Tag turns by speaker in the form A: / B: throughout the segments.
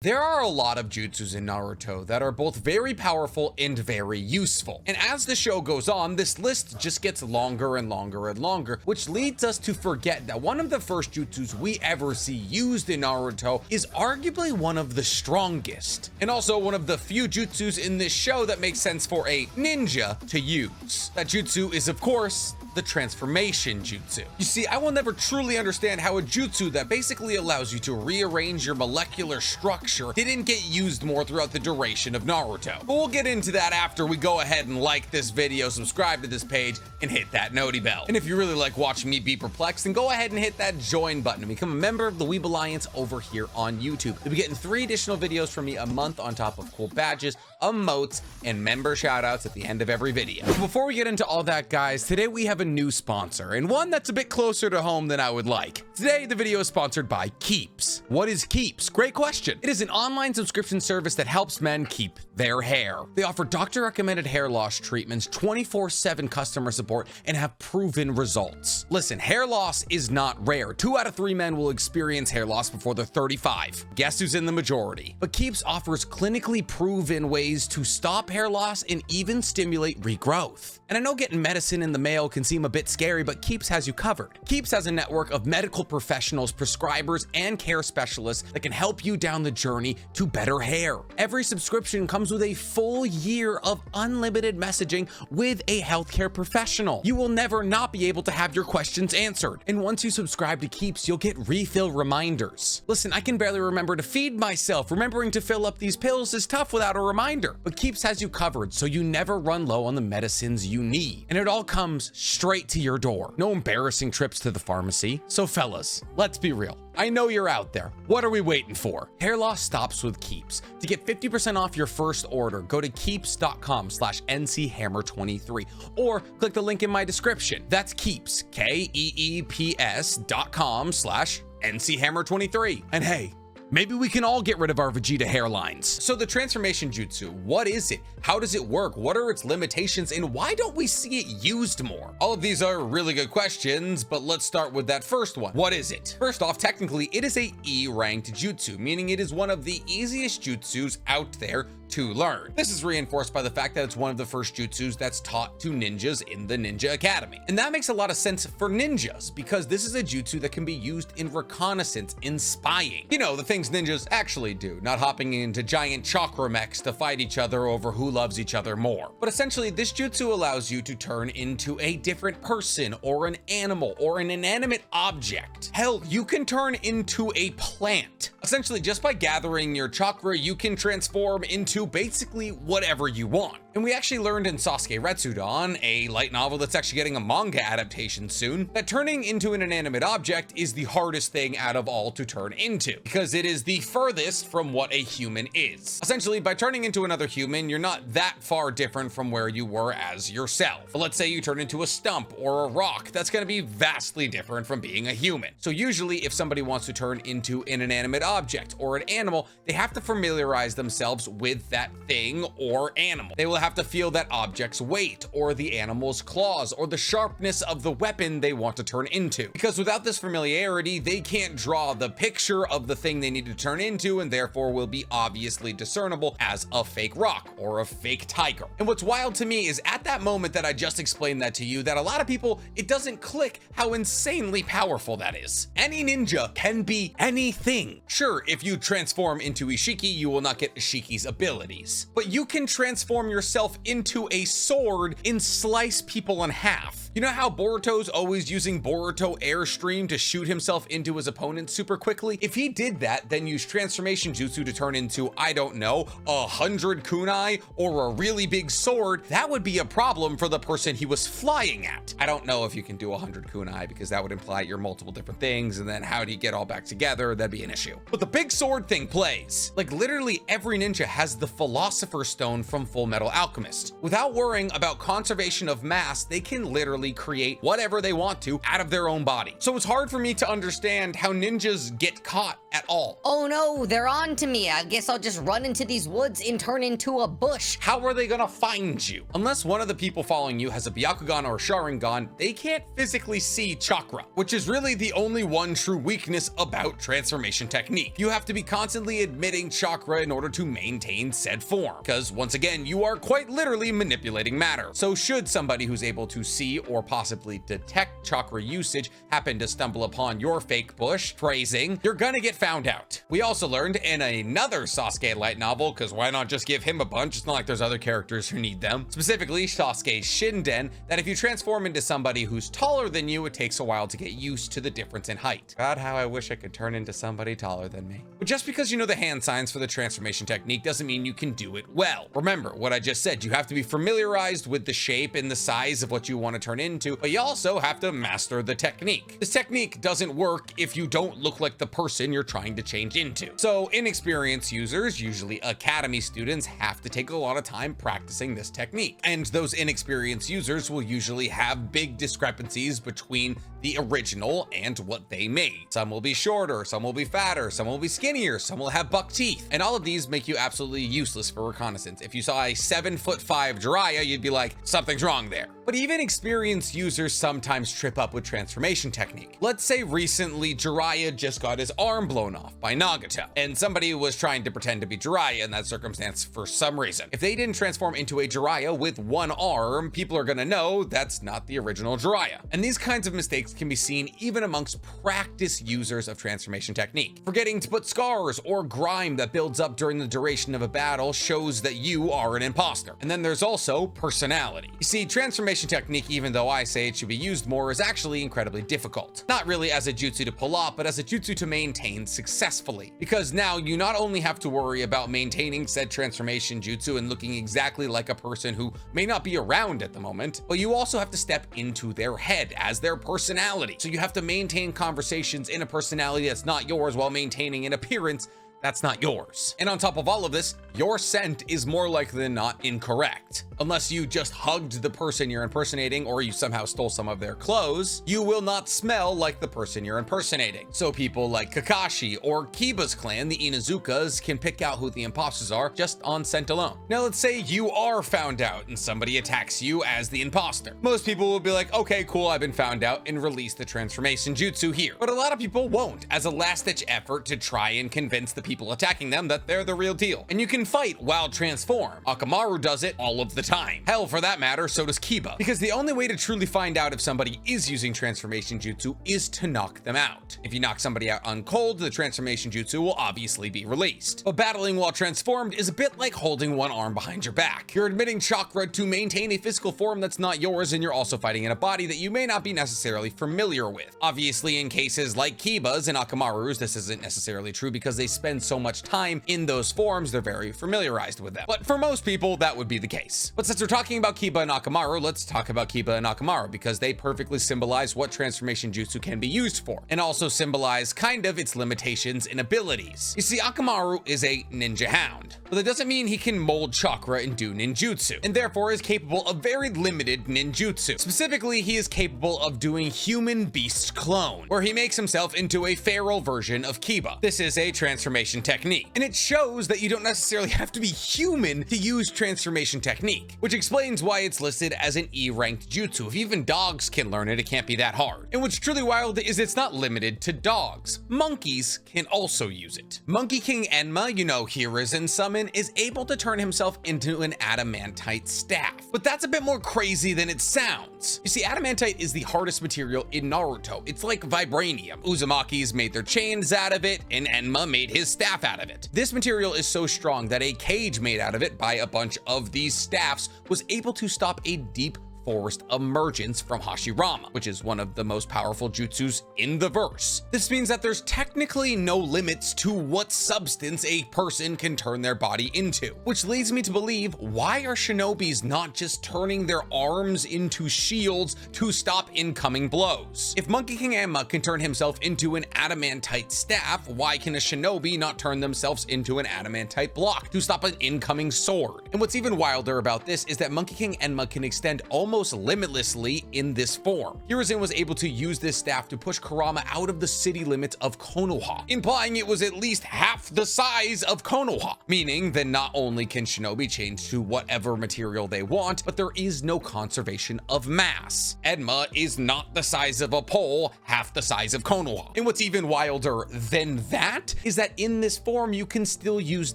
A: There are a lot of jutsus in Naruto that are both very powerful and very useful. And as the show goes on, this list just gets longer and longer and longer, which leads us to forget that one of the first jutsus we ever see used in Naruto is arguably one of the strongest, and also one of the few jutsus in this show that makes sense for a ninja to use. That jutsu is, of course, the transformation jutsu. You see, I will never truly understand how a jutsu that basically allows you to rearrange your molecular structure didn't get used more throughout the duration of Naruto. But we'll get into that after we go ahead and like this video, subscribe to this page, and hit that noti bell. And if you really like watching me be perplexed, then go ahead and hit that join button and become a member of the Weeb Alliance over here on YouTube. You'll be getting 3 additional videos from me a month on top of cool badges, emotes, and member shoutouts at the end of every video. But before we get into all that, guys, today we have a new sponsor, and one that's a bit closer to home than I would like. Today, the video is sponsored by Keeps. What is Keeps? Great question. It is an online subscription service that helps men keep their hair. They offer doctor-recommended hair loss treatments, 24/7 customer support, and have proven results. Listen, hair loss is not rare. 2 out of 3 men will experience hair loss before they're 35. Guess who's in the majority? But Keeps offers clinically proven ways to stop hair loss and even stimulate regrowth. And I know getting medicine in the mail can seem a bit scary, but Keeps has you covered. Keeps has a network of medical professionals, prescribers, and care specialists that can help you down the journey to better hair. Every subscription comes with a full year of unlimited messaging with a healthcare professional. You will never not be able to have your questions answered. And once you subscribe to Keeps, you'll get refill reminders. Listen, I can barely remember to feed myself. Remembering to fill up these pills is tough without a reminder. But Keeps has you covered, so you never run low on the medicines you need. And it all comes straight to your door. No embarrassing trips to the pharmacy. So fellas, let's be real. I know you're out there. What are we waiting for? Hair loss stops with Keeps. To get 50% off your first order, go to keeps.com/nchammer23 or click the link in my description. That's Keeps, KEEPS.com/nchammer23. And hey, maybe we can all get rid of our Vegeta hairlines. So the transformation jutsu, what is it? How does it work? What are its limitations? And why don't we see it used more? All of these are really good questions, but let's start with that first one. What is it? First off, technically, it is a E-ranked jutsu, meaning it is one of the easiest jutsus out there to learn. This is reinforced by the fact that it's one of the first jutsus that's taught to ninjas in the Ninja Academy. And that makes a lot of sense for ninjas, because this is a jutsu that can be used in reconnaissance, in spying. You know, the things ninjas actually do, not hopping into giant chakra mechs to fight each other over who loves each other more. But essentially, this jutsu allows you to turn into a different person, or an animal, or an inanimate object. Hell, you can turn into a plant. Essentially, just by gathering your chakra, you can transform into basically whatever you want. And we actually learned in Sasuke Retsudan, a light novel that's actually getting a manga adaptation soon, that turning into an inanimate object is the hardest thing out of all to turn into, because it is the furthest from what a human is. Essentially, by turning into another human, you're not that far different from where you were as yourself. But let's say you turn into a stump or a rock, that's going to be vastly different from being a human. So usually, if somebody wants to turn into an inanimate object or an animal, they have to familiarize themselves with that thing or animal. They will have to feel that object's weight, or the animal's claws, or the sharpness of the weapon they want to turn into. Because without this familiarity, they can't draw the picture of the thing they need to turn into, and therefore will be obviously discernible as a fake rock or a fake tiger. And what's wild to me is at that moment that I just explained that to you, that a lot of people, it doesn't click how insanely powerful that is. Any ninja can be anything. Sure, if you transform into Ishiki, you will not get Ishiki's abilities, but you can transform yourself into a sword and slice people in half. You know how Boruto's always using Boruto Airstream to shoot himself into his opponent super quickly? If he did that, then use transformation jutsu to turn into, I don't know, 100 kunai or a really big sword, that would be a problem for the person he was flying at. I don't know if you can do 100 kunai, because that would imply you're multiple different things, and then how do you get all back together? That'd be an issue. But the big sword thing plays. Like, literally every ninja has the Philosopher's Stone from Full Metal Alchemist. Without worrying about conservation of mass, they can literally create whatever they want to out of their own body. So it's hard for me to understand how ninjas get caught at all.
B: Oh no, they're on to me. I guess I'll just run into these woods and turn into a bush.
A: How are they gonna find you? Unless one of the people following you has a Byakugan or Sharingan, they can't physically see chakra, which is really the only one true weakness about transformation technique. You have to be constantly emitting chakra in order to maintain said form, because once again, you are quite literally manipulating matter. So should somebody who's able to see or possibly detect chakra usage happen to stumble upon your fake bush, phrasing, you're gonna get found out. We also learned in another Sasuke light novel, because why not just give him a bunch? It's not like there's other characters who need them. Specifically, Sasuke Shinden, that if you transform into somebody who's taller than you, it takes a while to get used to the difference in height. God, how I wish I could turn into somebody taller than me. But just because you know the hand signs for the transformation technique doesn't mean you can do it well. Remember what I just said, you have to be familiarized with the shape and the size of what you want to turn into, but you also have to master the technique. This technique doesn't work if you don't look like the person you're trying to change into. So inexperienced users, usually academy students, have to take a lot of time practicing this technique. And those inexperienced users will usually have big discrepancies between the original and what they made. Some will be shorter, some will be fatter, some will be skinnier, some will have buck teeth. And all of these make you absolutely useless for reconnaissance. If you saw a 7'5" Jiraiya, you'd be like, something's wrong there. But even experienced users sometimes trip up with transformation technique. Let's say recently Jiraiya just got his arm blown off by Nagato, and somebody was trying to pretend to be Jiraiya in that circumstance for some reason. If they didn't transform into a Jiraiya with one arm, people are gonna know that's not the original Jiraiya. And these kinds of mistakes can be seen even amongst practiced users of transformation technique. Forgetting to put scars or grime that builds up during the duration of a battle shows that you are an imposter. And then there's also personality. You see, transformation technique, even though I say it should be used more, is actually incredibly difficult. Not really as a jutsu to pull off, but as a jutsu to maintain successfully. Because now you not only have to worry about maintaining said transformation jutsu and looking exactly like a person who may not be around at the moment, but you also have to step into their head as their personality. So you have to maintain conversations in a personality that's not yours while maintaining an appearance that's not yours. And on top of all of this, your scent is more likely than not incorrect. Unless you just hugged the person you're impersonating or you somehow stole some of their clothes, you will not smell like the person you're impersonating. So people like Kakashi or Kiba's clan, the Inazukas, can pick out who the imposters are just on scent alone. Now let's say you are found out and somebody attacks you as the imposter. Most people will be like, okay, cool, I've been found out, and release the transformation jutsu here. But a lot of people won't, as a last-ditch effort to try and convince the people attacking them that they're the real deal. And you can fight while transformed. Akamaru does it all of the time. Hell, for that matter, so does Kiba. Because the only way to truly find out if somebody is using transformation jutsu is to knock them out. If you knock somebody out on cold, the transformation jutsu will obviously be released. But battling while transformed is a bit like holding one arm behind your back. You're admitting chakra to maintain a physical form that's not yours, and you're also fighting in a body that you may not be necessarily familiar with. Obviously, in cases like Kiba's and Akamaru's, this isn't necessarily true because they spend so much time in those forms, they're very familiarized with them. But for most people, that would be the case. But since we're talking about Kiba and Akamaru, let's talk about Kiba and Akamaru, because they perfectly symbolize what transformation jutsu can be used for, and also symbolize kind of its limitations and abilities. You see, Akamaru is a ninja hound, but that doesn't mean he can mold chakra and do ninjutsu, and therefore is capable of very limited ninjutsu. Specifically, he is capable of doing human beast clone, where he makes himself into a feral version of Kiba. This is a transformation technique, and it shows that you don't necessarily have to be human to use transformation technique, which explains why it's listed as an E-ranked jutsu. If even dogs can learn it, it can't be that hard. And what's truly wild is it's not limited to dogs. Monkeys can also use it. Monkey King Enma, you know Hiruzen summon, is able to turn himself into an adamantite staff. But that's a bit more crazy than it sounds. You see, adamantite is the hardest material in Naruto. It's like vibranium. Uzumaki's made their chains out of it, and Enma made his staff out of it. This material is so strong that a cage made out of it by a bunch of these staffs was able to stop a deep forest emergence from Hashirama, which is one of the most powerful jutsus in the verse. This means that there's technically no limits to what substance a person can turn their body into, which leads me to believe, why are shinobis not just turning their arms into shields to stop incoming blows? If Monkey King Enma can turn himself into an adamantite staff, why can a shinobi not turn themselves into an adamantite block to stop an incoming sword? And what's even wilder about this is that Monkey King Enma can extend almost almost limitlessly in this form. Hiruzen was able to use this staff to push Kurama out of the city limits of Konoha, implying it was at least half the size of Konoha, meaning that not only can shinobi change to whatever material they want, but there is no conservation of mass. Enma is not the size of a pole, half the size of Konoha. And what's even wilder than that is that in this form you can still use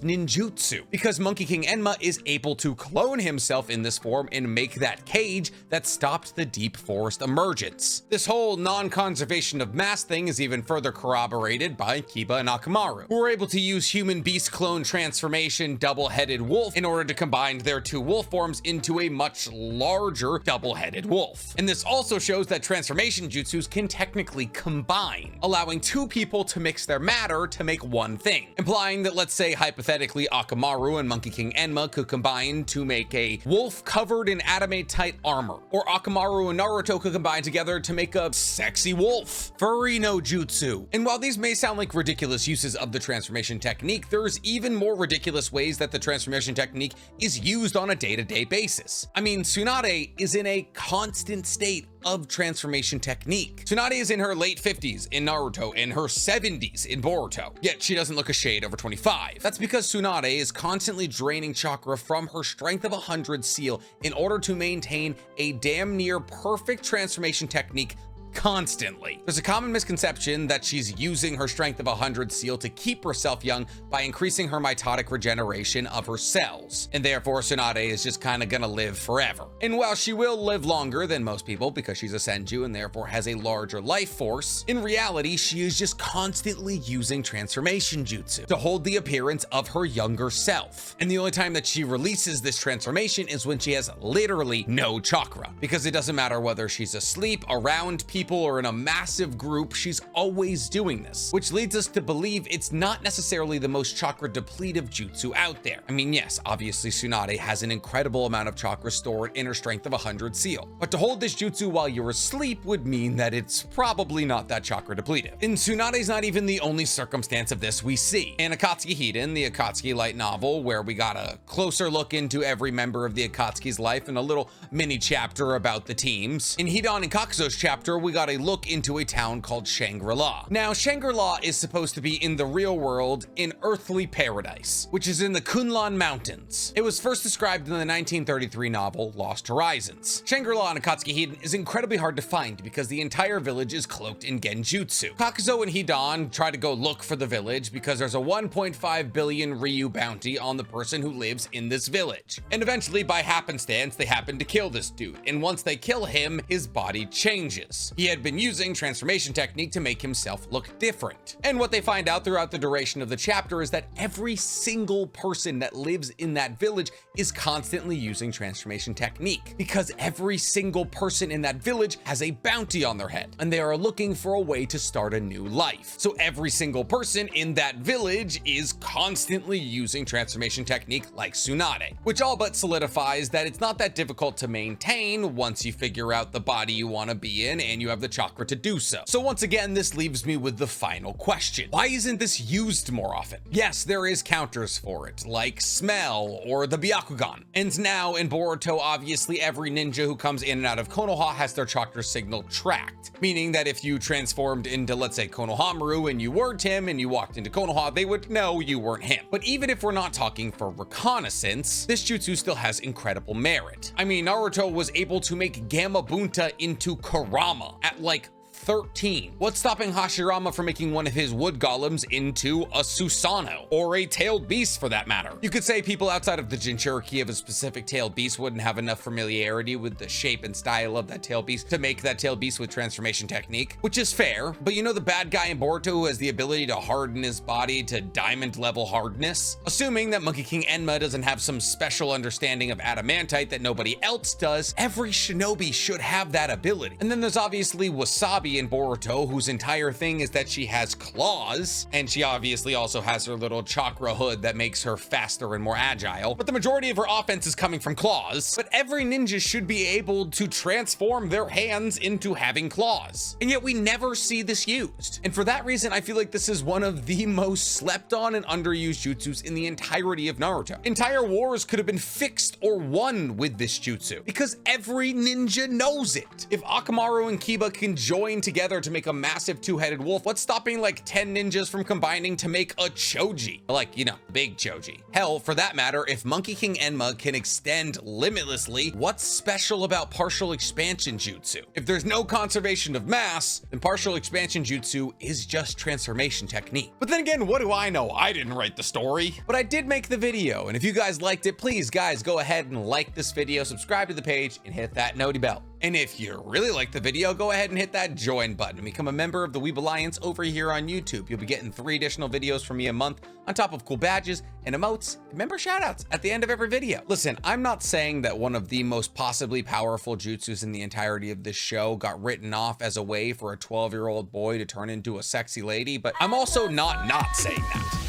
A: ninjutsu, because Monkey King Enma is able to clone himself in this form and make that cage that stopped the deep forest emergence. This whole non-conservation of mass thing is even further corroborated by Kiba and Akamaru, who were able to use human beast clone transformation double-headed wolf in order to combine their two wolf forms into a much larger double-headed wolf. And this also shows that transformation jutsus can technically combine, allowing two people to mix their matter to make one thing, implying that, let's say hypothetically, Akamaru and Monkey King Enma could combine to make a wolf covered in adamantite armor, or Akamaru and Naruto could combine together to make a sexy wolf. Furry no jutsu. And while these may sound like ridiculous uses of the transformation technique, there's even more ridiculous ways that the transformation technique is used on a day-to-day basis. I mean, Tsunade is in a constant state of transformation technique. Tsunade is in her late 50s in Naruto and her 70s in Boruto, yet she doesn't look a shade over 25. That's because Tsunade is constantly draining chakra from her strength of 100 seal in order to maintain a damn near perfect transformation technique constantly. There's a common misconception that she's using her strength of 100 seal to keep herself young by increasing her mitotic regeneration of her cells, and therefore Tsunade is just kind of gonna live forever. And while she will live longer than most people because she's a senju and therefore has a larger life force, in reality she is just constantly using transformation jutsu to hold the appearance of her younger self. And the only time that she releases this transformation is when she has literally no chakra, because it doesn't matter whether she's asleep, around people, or in a massive group, she's always doing this, which leads us to believe it's not necessarily the most chakra depletive jutsu out there. I mean, yes, obviously Tsunade has an incredible amount of chakra stored in her strength of 100 seal, but to hold this jutsu while you're asleep would mean that it's probably not that chakra depletive. And Tsunade's not even the only circumstance of this we see. In Akatsuki Hiden, the Akatsuki light novel, where we got a closer look into every member of the Akatsuki's life and a little mini chapter about the teams, in Hidan and Kakuzo's chapter, we got a look into a town called Shangri-La. Now, Shangri-La is supposed to be in the real world in earthly paradise, which is in the Kunlun Mountains. It was first described in the 1933 novel Lost Horizons. Shangri-La in Akatsuki Hiden is incredibly hard to find because the entire village is cloaked in genjutsu. Kakuzo and Hidan try to go look for the village because there's a 1.5 billion Ryu bounty on the person who lives in this village. And eventually, by happenstance, they happen to kill this dude. And once they kill him, his body changes. He had been using transformation technique to make himself look different. And what they find out throughout the duration of the chapter is that every single person that lives in that village is constantly using transformation technique, because every single person in that village has a bounty on their head and they are looking for a way to start a new life. So every single person in that village is constantly using transformation technique like Tsunade, which all but solidifies that it's not that difficult to maintain once you figure out the body you want to be in and you have the chakra to do so. So once again, this leaves me with the final question. Why isn't this used more often? Yes, there is counters for it, like smell or the Byakugan. And now in Boruto, obviously every ninja who comes in and out of Konoha has their chakra signal tracked, meaning that if you transformed into, let's say, Konohamaru and you weren't him and you walked into Konoha, they would know you weren't him. But even if we're not talking for reconnaissance, this jutsu still has incredible merit. I mean, Naruto was able to make Gamma Bunta into Kurama at like 13. What's stopping Hashirama from making one of his wood golems into a Susanoo, or a tailed beast for that matter? You could say people outside of the Jinchuriki of a specific tailed beast wouldn't have enough familiarity with the shape and style of that tailed beast to make that tailed beast with transformation technique, which is fair, but you know the bad guy in Boruto who has the ability to harden his body to diamond level hardness? Assuming that Monkey King Enma doesn't have some special understanding of adamantite that nobody else does, every shinobi should have that ability. And then there's obviously Wasabi Sasuke and Boruto, whose entire thing is that she has claws, and she obviously also has her little chakra hood that makes her faster and more agile, but the majority of her offense is coming from claws. But every ninja should be able to transform their hands into having claws, and yet we never see this used. And for that reason, I feel like this is one of the most slept on and underused jutsus in the entirety of Naruto. Entire wars could have been fixed or won with this jutsu, because every ninja knows it. If Akamaru and Kiba can join together to make a massive two-headed wolf, what's stopping like 10 ninjas from combining to make a Choji? Like, you know, big Choji. Hell, for that matter, if Monkey King Enma can extend limitlessly, what's special about partial expansion jutsu? If there's no conservation of mass, then partial expansion jutsu is just transformation technique. But then again, what do I know? I didn't write the story, but I did make the video. And if you guys liked it, please guys, go ahead and like this video, subscribe to the page, and hit that noti bell. And if you really like the video, go ahead and hit that join button and become a member of the Weeb Alliance over here on YouTube. You'll be getting 3 additional videos from me a month, on top of cool badges and emotes and member shoutouts at the end of every video. Listen, I'm not saying that one of the most possibly powerful jutsus in the entirety of this show got written off as a way for a 12-year-old boy to turn into a sexy lady, but I'm also not saying that.